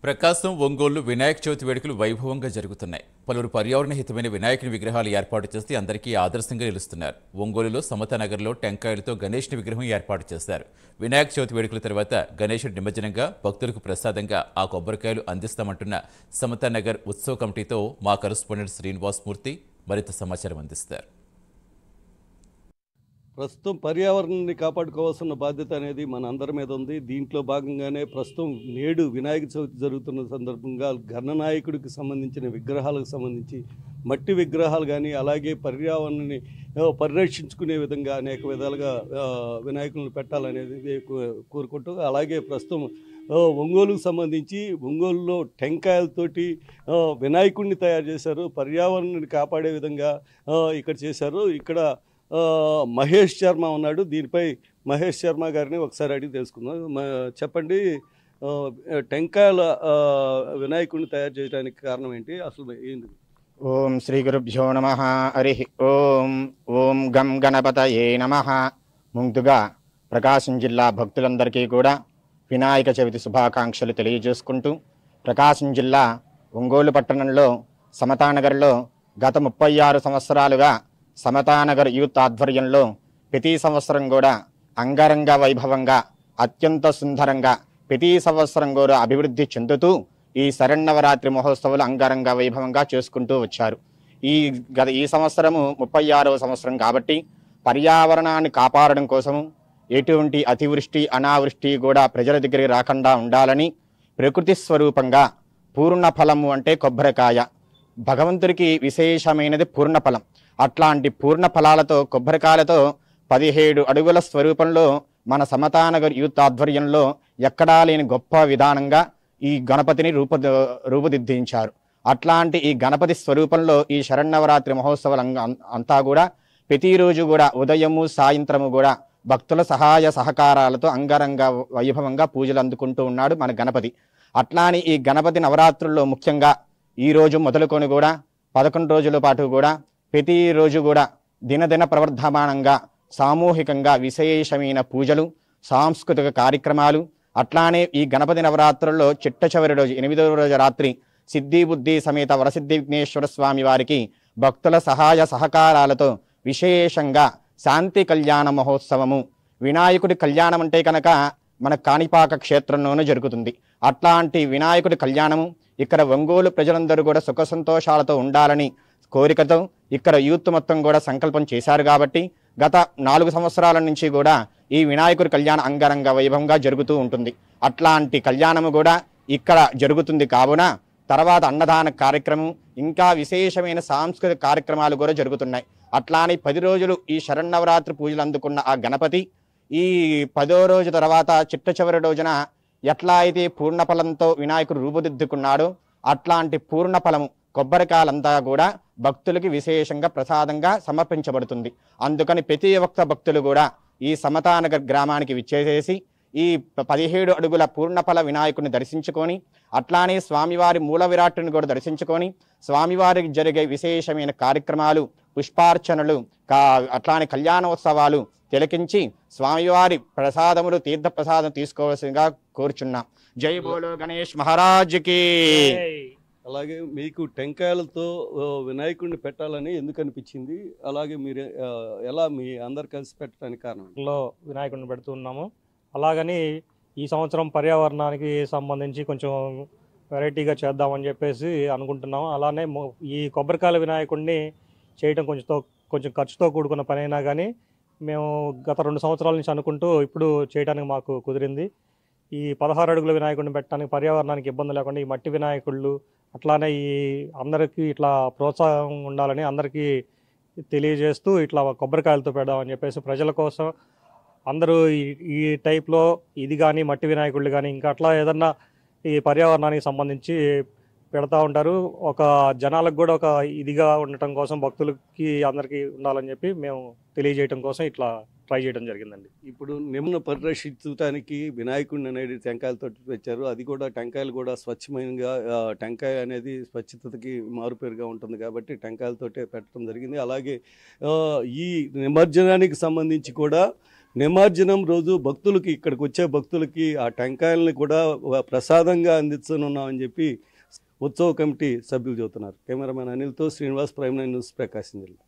ప్రకాశం, ఒంగోలు వినాయక చవితి వేడుకలు వైభవంగా జరుగుతున్నాయి. పలువురు పర్యావరణ హితమైన వినాయకుని విగ్రహాలు ఏర్పాటు చేసి అందరికీ ఆదర్శంగా నిలుస్తున్నారు. ఒంగోలులో సమతానగర్లో టెంకాయలతో గణేష్ని విగ్రహం ఏర్పాటు చేశారు. వినాయక చవితి వేడుకల తర్వాత గణేశుడి నిమజ్జనంగా భక్తులకు ప్రసాదంగా ఆ కొబ్బరికాయలు అందిస్తామంటున్న సమతానగర్ ఉత్సవ కమిటీతో మా కరెస్పాండెంట్ శ్రీనివాస్ మూర్తి మరింత సమాచారం అందిస్తారు. ప్రస్తుతం పర్యావరణాన్ని కాపాడుకోవాల్సిన బాధ్యత అనేది మన అందరి మీద ఉంది. దీంట్లో భాగంగానే ప్రస్తుతం నేడు వినాయక చవితి జరుగుతున్న సందర్భంగా గణనాయకుడికి సంబంధించిన విగ్రహాలకు సంబంధించి మట్టి విగ్రహాలు కానీ అలాగే పర్యావరణాన్ని పరిరక్షించుకునే విధంగా అనేక విధాలుగా వినాయకులను పెట్టాలనేది కోరుకుంటూ, అలాగే ప్రస్తుతం ఒంగోలుకు సంబంధించి ఒంగోలులో టెంకాయలతోటి వినాయకుడిని తయారు చేశారు. పర్యావరణాన్ని కాపాడే విధంగా ఇక్కడ చేశారు. ఇక్కడ మహేష్ శర్మ ఉన్నాడు. దీనిపై మహేష్ శర్మ గారిని ఒకసారి అడిగి తెలుసుకుందాం. చెప్పండి, టెంకాయల వినాయకుడిని తయారు చేయడానికి కారణం ఏంటి, అసలు ఏంటి? ఓం శ్రీ గురుభ్యో నమః. హరి ఓం. ఓం గం గణపతయే నమః. ముందుగా ప్రకాశం జిల్లా భక్తులందరికీ కూడా వినాయక చవితి శుభాకాంక్షలు తెలియజేసుకుంటూ, ప్రకాశం జిల్లా ఒంగోలు పట్టణంలో సమతానగర్లో గత 36 సంవత్సరాలుగా సమతానగర్ యూత్ ఆధ్వర్యంలో ప్రతి సంవత్సరం కూడా అంగరంగ వైభవంగా అత్యంత సుందరంగా ప్రతి సంవత్సరం కూడా అభివృద్ధి చెందుతూ ఈ శరన్నవరాత్రి మహోత్సవాలు అంగరంగ వైభవంగా చేసుకుంటూ వచ్చారు. ఈ సంవత్సరము 36వ సంవత్సరం కాబట్టి పర్యావరణాన్ని కాపాడడం కోసము ఎటువంటి అతివృష్టి అనావృష్టి కూడా ప్రజల దగ్గరికి రాకుండా ఉండాలని ప్రకృతి స్వరూపంగా పూర్ణ ఫలము అంటే కొబ్బరికాయ, భగవంతుడికి విశేషమైనది పూర్ణ ఫలం. అట్లాంటి పూర్ణ ఫలాలతో కొబ్బరికాయలతో 17 అడుగుల స్వరూపంలో మన సమతానగర్ యూత్ ఆధ్వర్యంలో ఎక్కడా లేని గొప్ప విధానంగా ఈ గణపతిని రూపుదిద్దించారు. అట్లాంటి ఈ గణపతి స్వరూపంలో ఈ శరన్నవరాత్రి మహోత్సవాలు అంతా కూడా ప్రతిరోజు కూడా ఉదయము సాయంత్రము కూడా భక్తుల సహాయ సహకారాలతో అంగరంగ వైభవంగా పూజలు అందుకుంటూ ఉన్నాడు మన గణపతి. అట్లాని ఈ గణపతి నవరాత్రుల్లో ముఖ్యంగా ఈ రోజు మొదలుకొని కూడా 11 రోజుల పాటు కూడా ప్రతిరోజు కూడా దినదిన ప్రవర్ధమానంగా సామూహికంగా విశేషమైన పూజలు, సాంస్కృతిక కార్యక్రమాలు, అట్లానే ఈ గణపతి నవరాత్రుల్లో చిట్ట చివరి రోజు 8వ రోజు రాత్రి సిద్ధి బుద్ధి సమేత వరసిద్ధి విఘ్నేశ్వర స్వామి వారికి భక్తుల సహాయ సహకారాలతో విశేషంగా శాంతి కళ్యాణ మహోత్సవము. వినాయకుడి కళ్యాణం అంటే కనుక మన కాణిపాక క్షేత్రంలోనూ జరుగుతుంది. అట్లాంటి వినాయకుడి కళ్యాణము ఇక్కడ ఒంగోలు ప్రజలందరూ కూడా సుఖ సంతోషాలతో ఉండాలని కోరికతో ఇక్కడ యూత్ మొత్తం కూడా సంకల్పం చేశారు. కాబట్టి గత 4 సంవత్సరాల నుంచి కూడా ఈ వినాయకుడి కళ్యాణం అంగరంగ వైభవంగా జరుగుతూ ఉంటుంది. అట్లాంటి కళ్యాణము కూడా ఇక్కడ జరుగుతుంది. కావున తర్వాత అన్నదాన కార్యక్రమం, ఇంకా విశేషమైన సాంస్కృతిక కార్యక్రమాలు కూడా జరుగుతున్నాయి. అట్లానే 10 రోజులు ఈ శరన్నవరాత్రి పూజలు అందుకున్న ఆ గణపతి ఈ 10వ రోజు తర్వాత చిట్ట చివరి రోజున ఎట్లా అయితే పూర్ణఫలంతో వినాయకుడు రూపుదిద్దుకున్నాడో అట్లాంటి పూర్ణఫలము కొబ్బరికాయలంతా కూడా భక్తులకి విశేషంగా ప్రసాదంగా సమర్పించబడుతుంది. అందుకని ప్రతి ఒక్క భక్తులు కూడా ఈ సమతానగర్ గ్రామానికి విచ్చేసేసి ఈ 17 అడుగుల పూర్ణఫల వినాయకుడిని దర్శించుకొని, అట్లానే స్వామివారి మూల విరాట్టుని కూడా దర్శించుకొని, స్వామివారికి జరిగే విశేషమైన కార్యక్రమాలు, పుష్పార్చనలు, అట్లానే కళ్యాణోత్సవాలు తిలకించి స్వామివారి ప్రసాదములు తీర్థ ప్రసాదం తీసుకోవాల్సిందిగా కోరుచున్నాం. జై బోలో గణేష్ మహారాజ్కి. అలాగే మీకు టెంకాయలతో వినాయకుడిని పెట్టాలని ఎందుకు అనిపించింది? అలాగే మీరు ఎలా మీ అందరు కలిసి పెట్టడానికి కారణం? వినాయకుడిని పెడుతున్నాము. అలాగని ఈ సంవత్సరం పర్యావరణానికి సంబంధించి కొంచెం వెరైటీగా చేద్దామని చెప్పేసి అనుకుంటున్నాము. అలానే ఈ కొబ్బరికాయల వినాయకుడిని చేయడం కొంచెం ఖర్చుతో కూడుకున్న పని అయినా కానీ మేము గత 2 సంవత్సరాల నుంచి అనుకుంటూ ఇప్పుడు చేయడానికి మాకు కుదిరింది. ఈ 16 అడుగుల వినాయకుడిని పెట్టడానికి పర్యావరణానికి ఇబ్బంది లేకుండా ఈ మట్టి వినాయకుళ్ళు, అట్లానే ఈ అందరికీ ఇట్లా ప్రోత్సాహం ఉండాలని అందరికీ తెలియజేస్తూ ఇట్లా కొబ్బరికాయలతో పెడదామని చెప్పేసి ప్రజల కోసం అందరూ ఈ టైప్లో ఇది కానీ మట్టి వినాయకుళ్ళు కానీ ఇంకా అట్లా ఏదన్నా ఈ పర్యావరణానికి సంబంధించి పెడతా ఉంటారు. ఒక జనాలకు కూడా ఒక ఇదిగా ఉండటం కోసం, భక్తులకి అందరికీ ఉండాలని చెప్పి మేము తెలియజేయడం కోసం ఇట్లా ట్రై చేయడం జరిగిందండి. ఇప్పుడు నిమ్మను పరిరక్షించడానికి వినాయకుడిని అనేది టెంకాయలతో తెచ్చారు. అది కూడా టెంకాయలు కూడా స్వచ్ఛమైనగా, టెంకాయ అనేది స్వచ్ఛతకి మారుపేరుగా ఉంటుంది కాబట్టి టెంకాయలతోటే పెట్టడం జరిగింది. అలాగే ఈ నిమజ్జనానికి సంబంధించి కూడా నిమజ్జనం రోజు భక్తులకి ఇక్కడికి వచ్చే భక్తులకి ఆ టెంకాయలని కూడా ప్రసాదంగా అందించనున్నామని చెప్పి ఉత్సవ కమిటీ సభ్యులు చెబుతున్నారు. కెమెరామెన్ అనిల్తో శ్రీనివాస్, ప్రైమ్9 న్యూస్, ప్రకాశం జిల్లా.